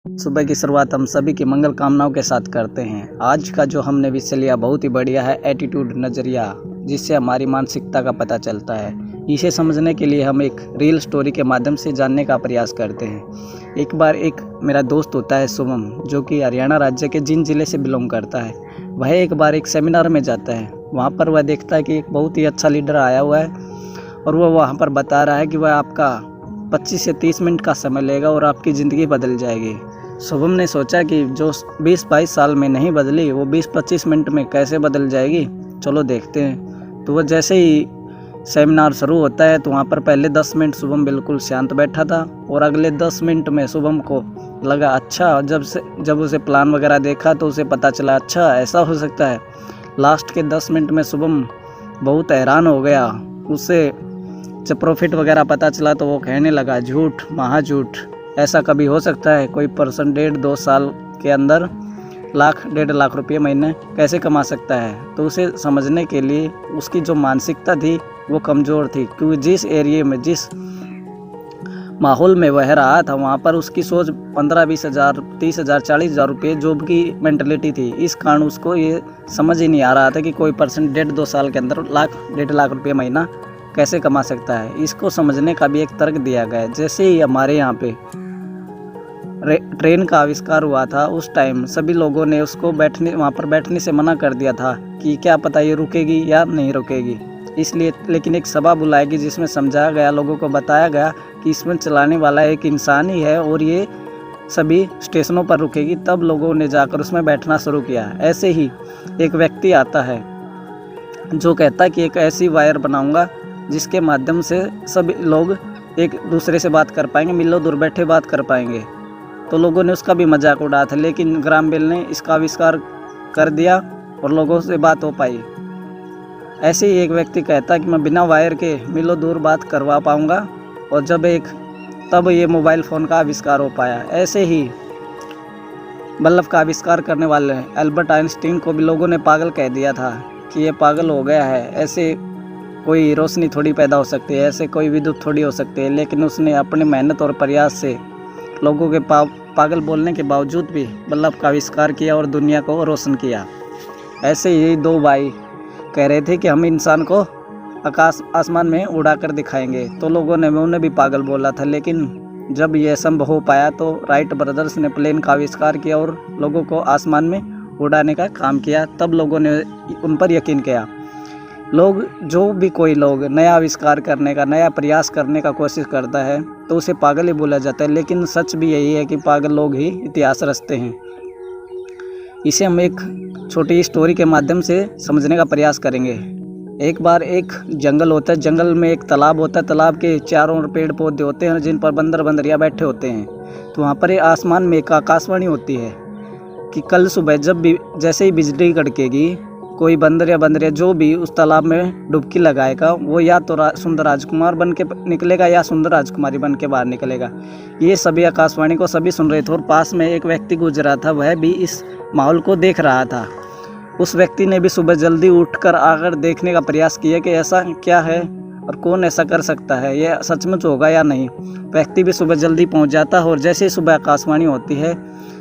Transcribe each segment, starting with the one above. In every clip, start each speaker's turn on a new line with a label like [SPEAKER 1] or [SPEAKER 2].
[SPEAKER 1] सुबह की शुरुआत हम सभी की मंगल कामनाओं के साथ करते हैं। आज का जो हमने विषय लिया बहुत ही बढ़िया है, एटीट्यूड नज़रिया, जिससे हमारी मानसिकता का पता चलता है। इसे समझने के लिए हम एक रियल स्टोरी के माध्यम से जानने का प्रयास करते हैं। एक बार एक मेरा दोस्त होता है शुभम, जो कि हरियाणा राज्य के जिन ज़िले से बिलोंग करता है। वह एक बार एक सेमिनार में जाता है। वहाँ पर वह देखता है कि एक बहुत ही अच्छा लीडर आया हुआ है और वह वहाँ पर बता रहा है कि वह आपका 25 से 30 मिनट का समय लेगा और आपकी ज़िंदगी बदल जाएगी। शुभम ने सोचा कि जो 20-22 साल में नहीं बदली वो 20-25 मिनट में कैसे बदल जाएगी, चलो देखते हैं। तो वह जैसे ही सेमिनार शुरू होता है तो वहाँ पर पहले 10 मिनट शुभम बिल्कुल शांत बैठा था और अगले 10 मिनट में शुभम को लगा अच्छा, जब उसे प्लान वगैरह देखा तो उसे पता चला अच्छा ऐसा हो सकता है। लास्ट के 10 मिनट में शुभम बहुत हैरान हो गया। उसे जब प्रॉफिट वगैरह पता चला तो वो कहने लगा झूठ, महाझूठ, ऐसा कभी हो सकता है? कोई पर्सन 1.5-2 साल के अंदर 1.5 लाख रुपये महीने कैसे कमा सकता है? तो उसे समझने के लिए उसकी जो मानसिकता थी वो कमज़ोर थी, क्योंकि जिस एरिया में, जिस माहौल में वह रहा था वहाँ पर उसकी सोच 15-20 हज़ार, 30 हज़ार, 40 हज़ार रुपये जॉब की मेंटलिटी थी। इस कारण उसको ये समझ ही नहीं आ रहा था कि कोई पर्सन 1.5-2 साल के अंदर 1.5 लाख रुपये महीना कैसे कमा सकता है। इसको समझने का भी एक तर्क दिया गया है। जैसे ही हमारे यहाँ पे ट्रेन का आविष्कार हुआ था उस टाइम सभी लोगों ने उसको वहाँ पर बैठने से मना कर दिया था कि क्या पता ये रुकेगी या नहीं रुकेगी। इसलिए लेकिन एक सभा बुलाएगी जिसमें समझाया गया, लोगों को बताया गया कि इसमें चलाने वाला एक इंसान ही है और ये सभी स्टेशनों पर रुकेगी। तब लोगों ने जाकर उसमें बैठना शुरू किया। ऐसे ही एक व्यक्ति आता है जो कहता है कि एक ऐसी वायर बनाऊंगा जिसके माध्यम से सभी लोग एक दूसरे से बात कर पाएंगे, मिलो दूर बैठे बात कर पाएंगे। तो लोगों ने उसका भी मजाक उड़ाया था, लेकिन ग्राम बेल ने इसका आविष्कार कर दिया और लोगों से बात हो पाई। ऐसे ही एक व्यक्ति कहता कि मैं बिना वायर के मिलो दूर बात करवा पाऊंगा, और तब ये मोबाइल फ़ोन का आविष्कार हो पाया। ऐसे ही बल्ब का आविष्कार करने वाले एल्बर्ट आइंस्टीन को भी लोगों ने पागल कह दिया था कि ये पागल हो गया है, ऐसे कोई रोशनी थोड़ी पैदा हो सकती है, ऐसे कोई विद्युत थोड़ी हो सकती है। लेकिन उसने अपनी मेहनत और प्रयास से लोगों के पागल बोलने के बावजूद भी बल्ब का आविष्कार किया और दुनिया को रोशन किया। ऐसे ही दो भाई कह रहे थे कि हम इंसान को आसमान में उड़ा कर दिखाएंगे, तो लोगों ने उन्हें भी पागल बोला था। लेकिन जब यह संभव हो पाया तो राइट ब्रदर्स ने प्लेन का आविष्कार किया और लोगों को आसमान में उड़ाने का काम किया। तब लोगों ने उन पर यकीन किया। कोई लोग नया आविष्कार करने का, नया प्रयास करने का कोशिश करता है तो उसे पागल ही बोला जाता है। लेकिन सच भी यही है कि पागल लोग ही इतिहास रचते हैं। इसे हम एक छोटी स्टोरी के माध्यम से समझने का प्रयास करेंगे। एक बार एक जंगल होता है, जंगल में एक तालाब होता है। तालाब के चारों ओर पेड़ पौधे होते हैं जिन पर बंदर बंदरिया बैठे होते हैं। तो वहाँ पर आसमान में एक आकाशवाणी होती है कि कल सुबह जैसे ही बिजली कड़केगी, कोई बंदर या बंदरिया जो भी उस तालाब में डुबकी लगाएगा वो या तो सुंदर राजकुमार बन के निकलेगा या सुंदर राजकुमारी बन के बाहर निकलेगा। ये सभी आकाशवाणी को सभी सुन रहे थे और पास में एक व्यक्ति गुजरा था, वह भी इस माहौल को देख रहा था। उस व्यक्ति ने भी सुबह जल्दी उठकर आकर देखने का प्रयास किया कि ऐसा क्या है और कौन ऐसा कर सकता है, यह सचमुच होगा या नहीं। व्यक्ति भी सुबह जल्दी पहुंच जाता है और जैसे ही सुबह आकाशवाणी होती है,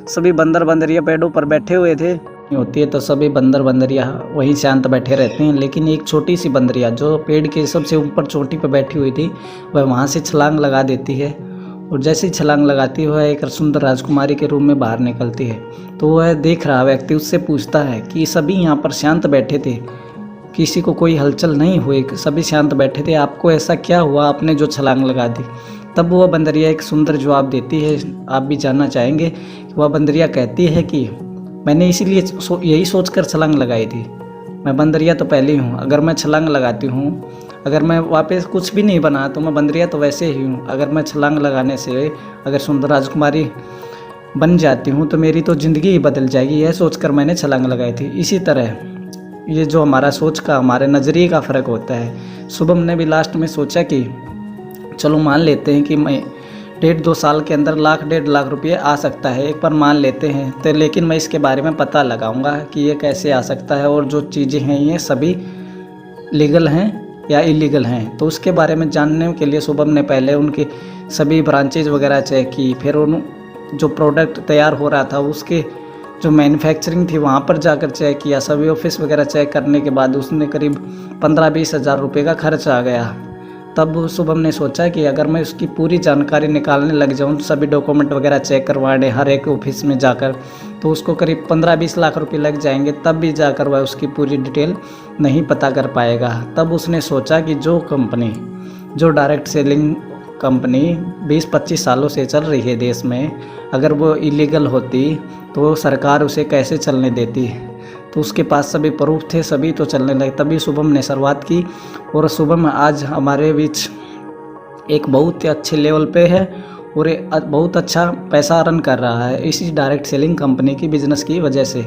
[SPEAKER 1] सभी बंदर बंदरिया पेड़ों पर बैठे हुए थे होती है तो सभी बंदर बंदरिया वहीं शांत बैठे रहते हैं। लेकिन एक छोटी सी बंदरिया जो पेड़ के सबसे ऊपर चोटी पर बैठी हुई थी, वह वहाँ से छलांग लगा देती है और जैसे ही छलांग लगाती है वह एक सुंदर राजकुमारी के रूप में बाहर निकलती है। तो वह देख रहा व्यक्ति उससे पूछता है कि सभी यहाँ पर शांत बैठे थे, किसी को कोई हलचल नहीं हुई, सभी शांत बैठे थे, आपको ऐसा क्या हुआ, आपने जो छलांग लगा दी? तब वह बंदरिया एक सुंदर जवाब देती है, आप भी जानना चाहेंगे? वह बंदरिया कहती है कि मैंने इसीलिए यही सोचकर छलांग लगाई थी। मैं बंदरिया तो पहले ही हूँ, अगर मैं छलांग लगाती हूँ, अगर मैं वापस कुछ भी नहीं बना तो मैं बंदरिया तो वैसे ही हूँ। अगर मैं छलांग लगाने से अगर सुंदर राजकुमारी बन जाती हूँ तो मेरी तो ज़िंदगी ही बदल जाएगी, यह सोचकर मैंने छलांग लगाई थी। इसी तरह ये जो हमारा सोच का, हमारे नज़रिए का फ़र्क होता है। शुभम ने भी लास्ट में सोचा कि चलो मान लेते हैं कि मैं 1.5-2 साल के अंदर 1.5 लाख रुपये आ सकता है, एक बार मान लेते हैं तो, लेकिन मैं इसके बारे में पता लगाऊंगा कि ये कैसे आ सकता है और जो चीज़ें हैं ये सभी लीगल हैं या इलीगल हैं। तो उसके बारे में जानने के लिए शुभम ने पहले उनकी सभी ब्रांचेज वगैरह चेक की, फिर जो प्रोडक्ट तैयार हो रहा था उसके जो मैन्युफैक्चरिंग थी वहाँ पर जाकर चेक किया, सभी ऑफिस वगैरह चेक करने के बाद उसमें करीब 15-20 हज़ार रुपये का खर्च आ गया। तब शुभम ने सोचा कि अगर मैं उसकी पूरी जानकारी निकालने लग जाऊं, सभी डॉक्यूमेंट वगैरह चेक करवाने हर एक ऑफिस में जाकर, तो उसको करीब 15-20 लाख रुपए लग जाएंगे, तब भी जाकर वह उसकी पूरी डिटेल नहीं पता कर पाएगा। तब उसने सोचा कि जो डायरेक्ट सेलिंग कंपनी 20-25 सालों से चल रही है देश में, अगर वो इलीगल होती तो सरकार उसे कैसे चलने देती। तो उसके पास सभी प्रूफ थे, सभी तो चलने लगे। तभी शुभम ने शुरुआत की और शुभम आज हमारे बीच एक बहुत ही अच्छे लेवल पे है और बहुत अच्छा पैसा अर्न कर रहा है इसी डायरेक्ट सेलिंग कंपनी की बिज़नेस की वजह से।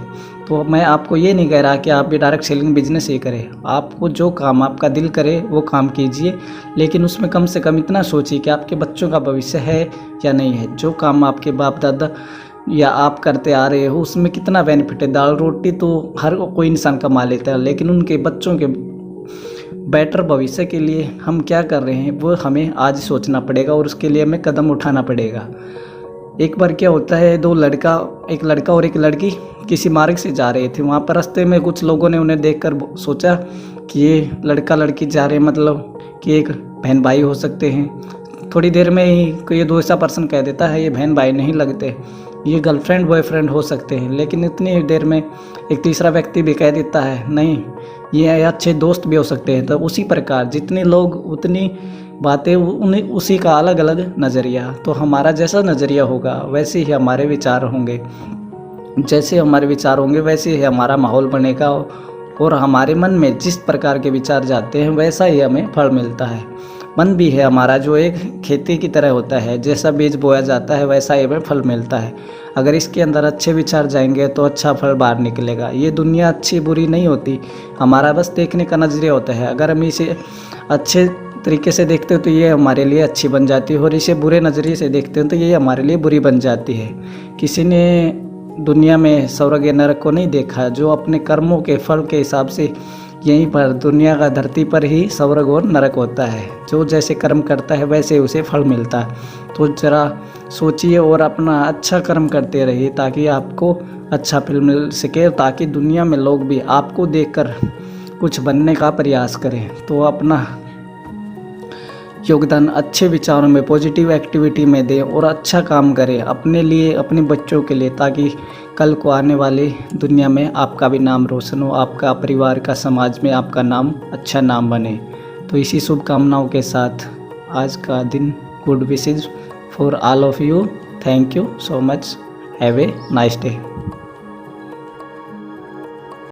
[SPEAKER 1] तो मैं आपको ये नहीं कह रहा कि आप भी डायरेक्ट सेलिंग बिजनेस ही करें, आपको जो काम आपका दिल करे वो काम कीजिए, लेकिन उसमें कम से कम इतना सोचिए कि आपके बच्चों का भविष्य है या नहीं है। जो काम आपके बाप दादा या आप करते आ रहे हो उसमें कितना बेनिफिट है। दाल रोटी तो हर कोई इंसान कमा लेता है, लेकिन उनके बच्चों के बेटर भविष्य के लिए हम क्या कर रहे हैं वो हमें आज सोचना पड़ेगा और उसके लिए हमें कदम उठाना पड़ेगा। एक बार क्या होता है, एक लड़का और एक लड़की किसी मार्ग से जा रहे थे। वहाँ पर रास्ते में कुछ लोगों ने उन्हें देखकर सोचा कि ये लड़का लड़की जा रहे हैं, मतलब कि एक बहन भाई हो सकते हैं। थोड़ी देर में ही कोई दूसरा पर्सन कह देता है ये बहन भाई नहीं लगते, ये गर्लफ्रेंड बॉयफ्रेंड हो सकते हैं। लेकिन इतनी देर में एक तीसरा व्यक्ति भी कह देता है नहीं, ये अच्छे दोस्त भी हो सकते हैं। तो उसी प्रकार जितने लोग उतनी बातें, उन्हें उसी का अलग अलग नज़रिया। तो हमारा जैसा नज़रिया होगा वैसे ही हमारे विचार होंगे, जैसे हमारे विचार होंगे वैसे ही हमारा माहौल बनेगा और हमारे मन में जिस प्रकार के विचार जाते हैं वैसा ही हमें फल मिलता है। मन भी है हमारा जो एक खेती की तरह होता है, जैसा बीज बोया जाता है वैसा ही हमें फल मिलता है। अगर इसके अंदर अच्छे विचार जाएंगे तो अच्छा फल बाहर निकलेगा। ये दुनिया अच्छी बुरी नहीं होती, हमारा बस देखने का नज़रिया होता है। अगर हम इसे अच्छे तरीके से देखते हो तो ये हमारे लिए अच्छी बन जाती है और इसे बुरे नज़रिए से देखते हैं तो ये हमारे लिए बुरी बन जाती है। किसी ने दुनिया में स्वर्ग या नरक को नहीं देखा, जो अपने कर्मों के फल के हिसाब से यहीं पर दुनिया का धरती पर ही स्वर्ग और नरक होता है। जो जैसे कर्म करता है वैसे उसे फल मिलता है। तो ज़रा सोचिए और अपना अच्छा कर्म करते रहिए ताकि आपको अच्छा फल मिल सके, ताकि दुनिया में लोग भी आपको देखकर कुछ बनने का प्रयास करें। तो अपना योगदान अच्छे विचारों में, पॉजिटिव एक्टिविटी में दें और अच्छा काम करें अपने लिए, अपने बच्चों के लिए, ताकि कल को आने वाली दुनिया में आपका भी नाम रोशन हो, आपका परिवार का, समाज में आपका नाम अच्छा नाम बने। तो इसी शुभकामनाओं के साथ आज का दिन good wishes for all of you. Thank you so much. Have a nice day.